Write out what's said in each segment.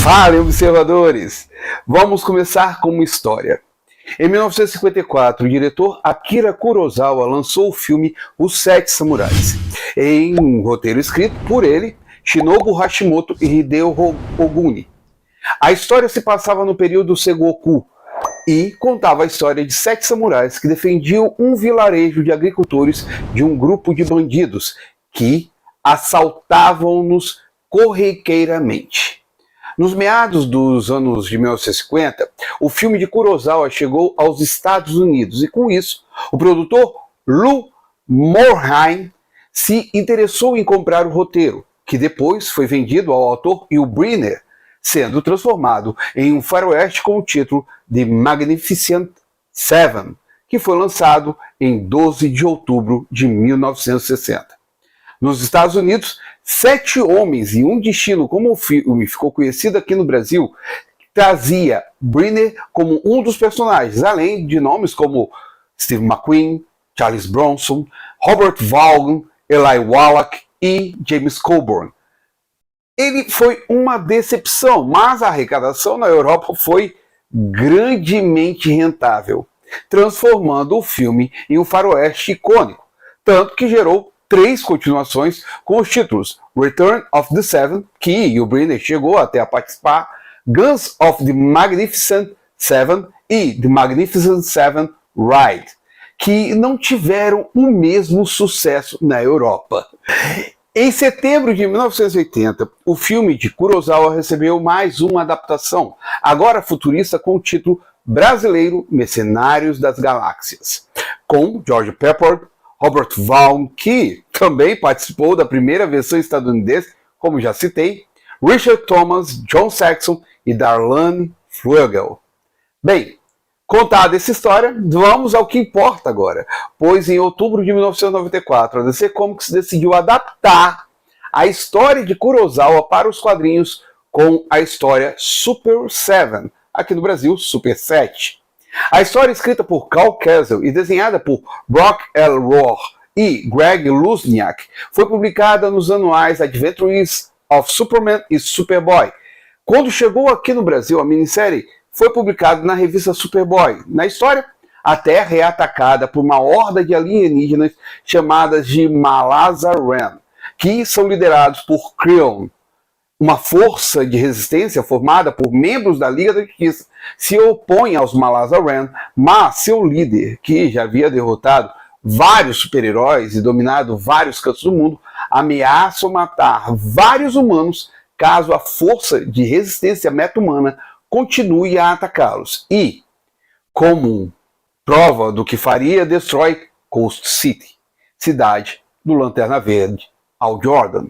Fala, observadores! Vamos começar com uma história. Em 1954, o diretor Akira Kurosawa lançou o filme Os Sete Samurais, em um roteiro escrito por ele, Shinobu Hashimoto e Hideo Oguni. A história se passava no período Sengoku e contava a história de 7 samurais que defendiam um vilarejo de agricultores de um grupo de bandidos que assaltavam-nos corriqueiramente. Nos meados dos anos de 1950, o filme de Kurosawa chegou aos Estados Unidos e, com isso, o produtor Lou Morheim se interessou em comprar o roteiro, que depois foi vendido ao autor Yul Brynner, sendo transformado em um faroeste com o título The Magnificent Seven, que foi lançado em 12 de outubro de 1960. Nos Estados Unidos, 7 Homens e um Destino, como o filme ficou conhecido aqui no Brasil, trazia Brynner como um dos personagens, além de nomes como Steve McQueen, Charles Bronson, Robert Vaughan, Eli Wallach e James Coburn. Ele foi uma decepção, mas a arrecadação na Europa foi grandemente rentável, transformando o filme em um faroeste icônico, tanto que gerou 3 continuações com os títulos Return of the Seven, que o Brynner chegou até a participar, Guns of the Magnificent Seven e The Magnificent Seven Ride, que não tiveram o mesmo sucesso na Europa. Em setembro de 1980, o filme de Kurosawa recebeu mais uma adaptação, agora futurista, com o título brasileiro Mercenários das Galáxias, com George Pepper, Robert Vaughn, que também participou da primeira versão estadunidense, como já citei, Richard Thomas, John Saxon e Darlene Fluegel. Bem, contada essa história, vamos ao que importa agora, pois em outubro de 1994, a DC Comics decidiu adaptar a história de Kurosawa para os quadrinhos com a história Super 7, aqui no Brasil, Super 7. A história, escrita por Carl Kesel e desenhada por Brock L. Rohr e Greg Luzniak, foi publicada nos anuais Adventures of Superman e Superboy. Quando chegou aqui no Brasil, a minissérie foi publicada na revista Superboy. Na história, a Terra é atacada por uma horda de alienígenas chamadas de Malazar-Ren, que são liderados por Kreon. Uma força de resistência formada por membros da Liga da Justiça se opõe aos Malazar-Ren, mas seu líder, que já havia derrotado vários super-heróis e dominado vários cantos do mundo, ameaça matar vários humanos caso a força de resistência meta-humana continue a atacá-los. E, como prova do que faria, destrói Coast City, cidade do Lanterna Verde, Hal Jordan.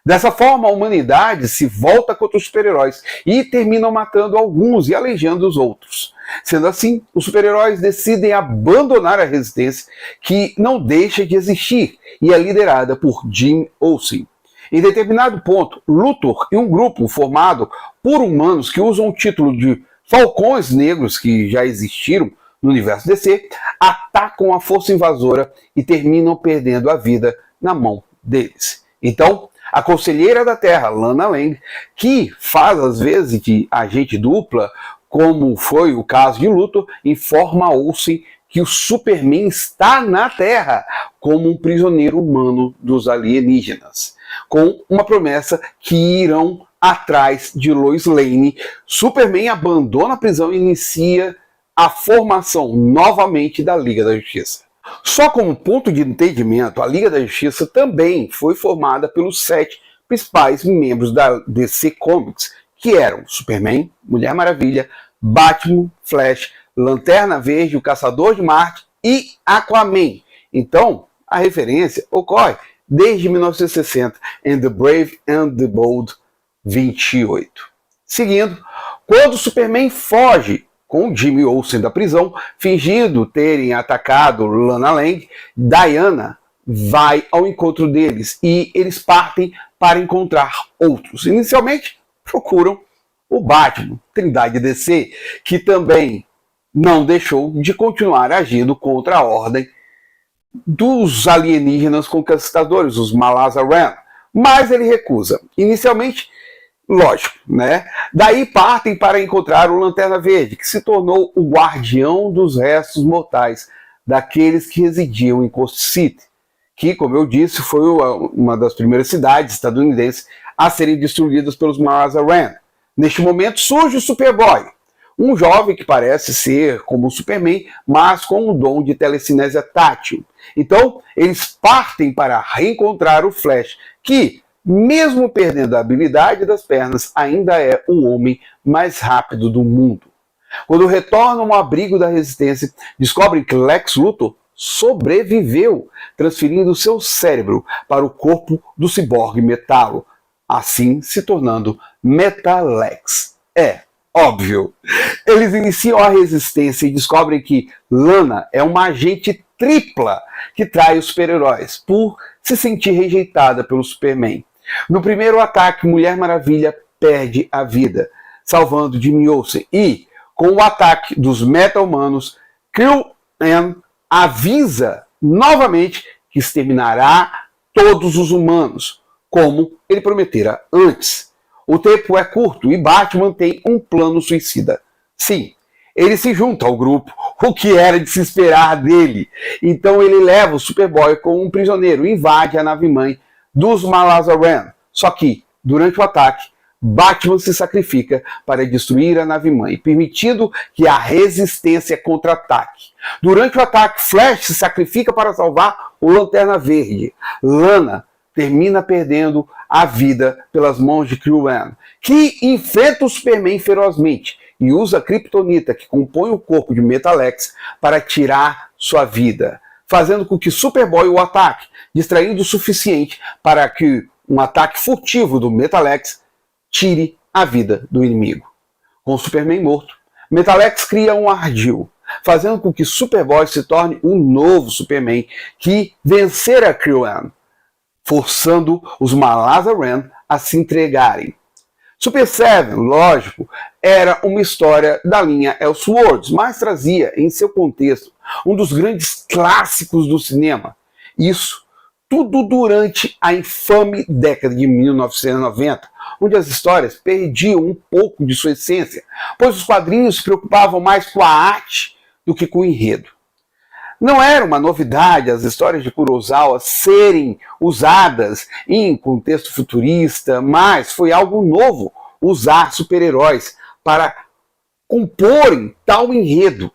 Dessa forma, a humanidade se volta contra os super-heróis e terminam matando alguns e aleijando os outros. Sendo assim, os super-heróis decidem abandonar a resistência, que não deixa de existir e é liderada por Jim Olsen. Em determinado ponto, Luthor e um grupo formado por humanos que usam o título de Falcões Negros, que já existiram no universo DC, atacam a força invasora e terminam perdendo a vida na mão deles. Então, a Conselheira da Terra, Lana Lang, que faz às vezes de agente dupla, como foi o caso de Luthor, informa Olsen que o Superman está na Terra como um prisioneiro humano dos alienígenas, com uma promessa que irão atrás de Lois Lane. Superman abandona a prisão e inicia a formação novamente da Liga da Justiça. Só como ponto de entendimento, a Liga da Justiça também foi formada pelos 7 principais membros da DC Comics, que eram Superman, Mulher Maravilha, Batman, Flash, Lanterna Verde, o Caçador de Marte e Aquaman. Então, a referência ocorre desde 1960 em The Brave and the Bold 28. Seguindo, quando Superman foge com Jimmy Olsen da prisão, fingindo terem atacado Lana Lang, Diana vai ao encontro deles e eles partem para encontrar outros. Inicialmente, procuram o Batman, Trindade DC, que também não deixou de continuar agindo contra a ordem dos alienígenas conquistadores, os Malazar-Ren, mas ele recusa. Inicialmente, Lógico, né? Daí partem para encontrar o Lanterna Verde, que se tornou o guardião dos restos mortais daqueles que residiam em Coast City, que, como eu disse, foi uma das primeiras cidades estadunidenses a serem destruídas pelos Mar-Raza-Ren. Neste momento surge o Superboy, um jovem que parece ser como o Superman, mas com um dom de telecinésia tátil. Então, eles partem para reencontrar o Flash, que, mesmo perdendo a habilidade das pernas, ainda é o homem mais rápido do mundo. Quando retornam ao abrigo da Resistência, descobrem que Lex Luthor sobreviveu, transferindo seu cérebro para o corpo do ciborgue Metalo, assim se tornando Metalex. Óbvio. Eles iniciam a resistência e descobrem que Lana é uma agente tripla que trai os super-heróis por se sentir rejeitada pelo Superman. No primeiro ataque, Mulher Maravilha perde a vida, salvando Jimmy Olsen. E, com o ataque dos meta-humanos, Krill-An avisa novamente que exterminará todos os humanos, como ele prometera antes. O tempo é curto e Batman tem um plano suicida. Sim, ele se junta ao grupo, o que era de se esperar dele. Então ele leva o Superboy como um prisioneiro e invade a nave-mãe dos Mar-Raza-Ren. Só que, durante o ataque, Batman se sacrifica para destruir a nave-mãe, permitindo que a resistência contra-ataque. Durante o ataque, Flash se sacrifica para salvar o Lanterna Verde. Lana termina perdendo a vida pelas mãos de Krill-An, que enfrenta o Superman ferozmente e usa a Kryptonita, que compõe o corpo de Metalex, para tirar sua vida, fazendo com que Superboy o ataque, distraindo o suficiente para que um ataque furtivo do Metalex tire a vida do inimigo. Com o Superman morto, Metalex cria um ardil, fazendo com que Superboy se torne um novo Superman que vencera Krill-An, forçando os Mar-Raza-Ren a se entregarem. Super Seven, lógico, era uma história da linha Elseworlds, mas trazia em seu contexto um dos grandes clássicos do cinema. Isso tudo durante a infame década de 1990, onde as histórias perdiam um pouco de sua essência, pois os quadrinhos se preocupavam mais com a arte do que com o enredo. Não era uma novidade as histórias de Kurosawa serem usadas em contexto futurista, mas foi algo novo usar super-heróis para comporem tal enredo.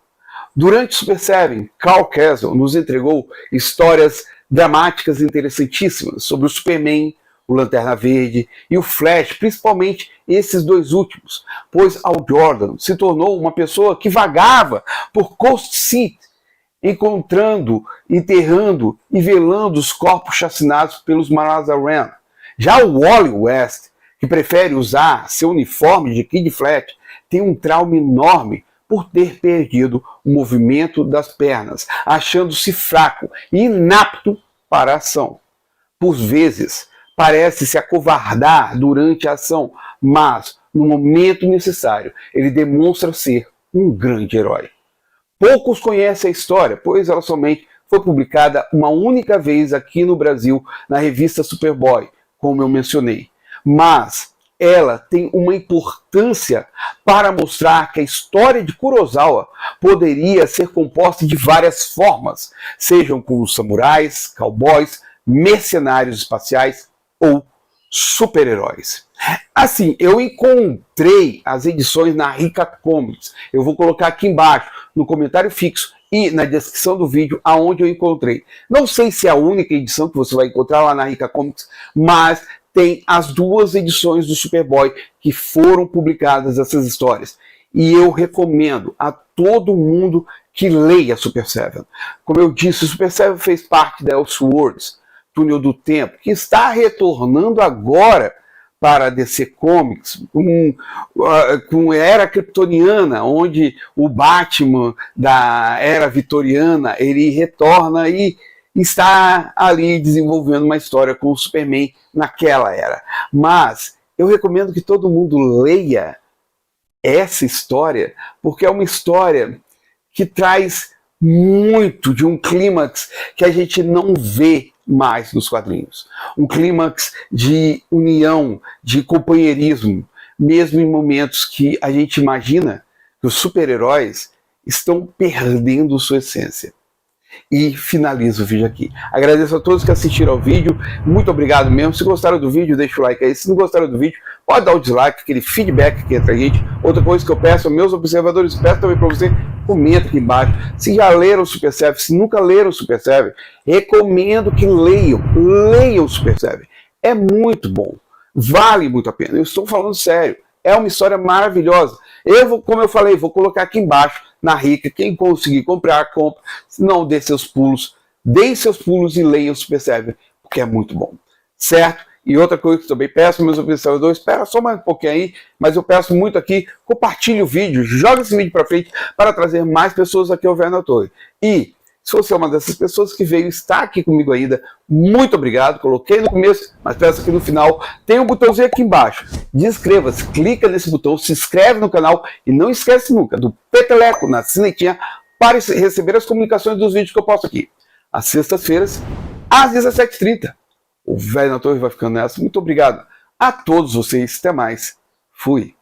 Durante Super Seven, Carl Castle nos entregou histórias dramáticas interessantíssimas sobre o Superman, o Lanterna Verde e o Flash, principalmente esses dois últimos, pois Hal Jordan se tornou uma pessoa que vagava por Coast City, encontrando, enterrando e velando os corpos chacinados pelos Mar-Raza-Ren. Já o Wally West, que prefere usar seu uniforme de Kid Flash, tem um trauma enorme por ter perdido o movimento das pernas, achando-se fraco e inapto para a ação. Por vezes, parece se acovardar durante a ação, mas, no momento necessário, ele demonstra ser um grande herói. Poucos conhecem a história, pois ela somente foi publicada uma única vez aqui no Brasil, na revista Superboy, como eu mencionei. Mas ela tem uma importância para mostrar que a história de Kurosawa poderia ser composta de várias formas, sejam com os samurais, cowboys, mercenários espaciais ou super-heróis. Assim, eu encontrei as edições na Rica Comics. Eu vou colocar aqui embaixo, no comentário fixo e na descrição do vídeo, aonde eu encontrei. Não sei se é a única edição que você vai encontrar lá na Rica Comics, mas tem as duas edições do Superboy que foram publicadas essas histórias. E eu recomendo a todo mundo que leia Super Seven. Como eu disse, Super Seven fez parte da Elseworlds, Túnel do Tempo, que está retornando agora para a DC Comics, com Era Kryptoniana, onde o Batman da Era Vitoriana, ele retorna e está ali desenvolvendo uma história com o Superman naquela era. Mas eu recomendo que todo mundo leia essa história, porque é uma história que traz muito de um clímax que a gente não vê mais nos quadrinhos. Um clímax de união, de companheirismo, mesmo em momentos que a gente imagina que os super-heróis estão perdendo sua essência. E finalizo o vídeo aqui. Agradeço a todos que assistiram ao vídeo, muito obrigado mesmo. Se gostaram do vídeo, deixa o like aí. Se não gostaram do vídeo, pode dar o dislike, aquele feedback que entra a gente. Outra coisa que eu peço aos meus observadores, peço também para você, comenta aqui embaixo. Se já leram o Super Seven, se nunca leram o Super Seven, recomendo que leiam o Super Seven. É muito bom, vale muito a pena. Eu estou falando sério, é uma história maravilhosa. Como eu falei, vou colocar aqui embaixo, na rica, quem conseguir comprar, compra. Se não, dê seus pulos e leiam o Super Seven, porque é muito bom, certo? E outra coisa que eu também peço, meus observadores, espera só mais um pouquinho aí, mas eu peço muito aqui, compartilhe o vídeo, joga esse vídeo para frente para trazer mais pessoas aqui ao Verno Torre. E se você é uma dessas pessoas que veio estar aqui comigo ainda, muito obrigado. Coloquei no começo, mas peço aqui no final. Tem um botãozinho aqui embaixo. Inscreva-se, clica nesse botão, se inscreve no canal e não esquece nunca do peteleco na sinetinha para receber as comunicações dos vídeos que eu posto aqui. Às sextas-feiras, às 17h30. O Verno Torre vai ficando nessa. Muito obrigado a todos vocês. Até mais. Fui.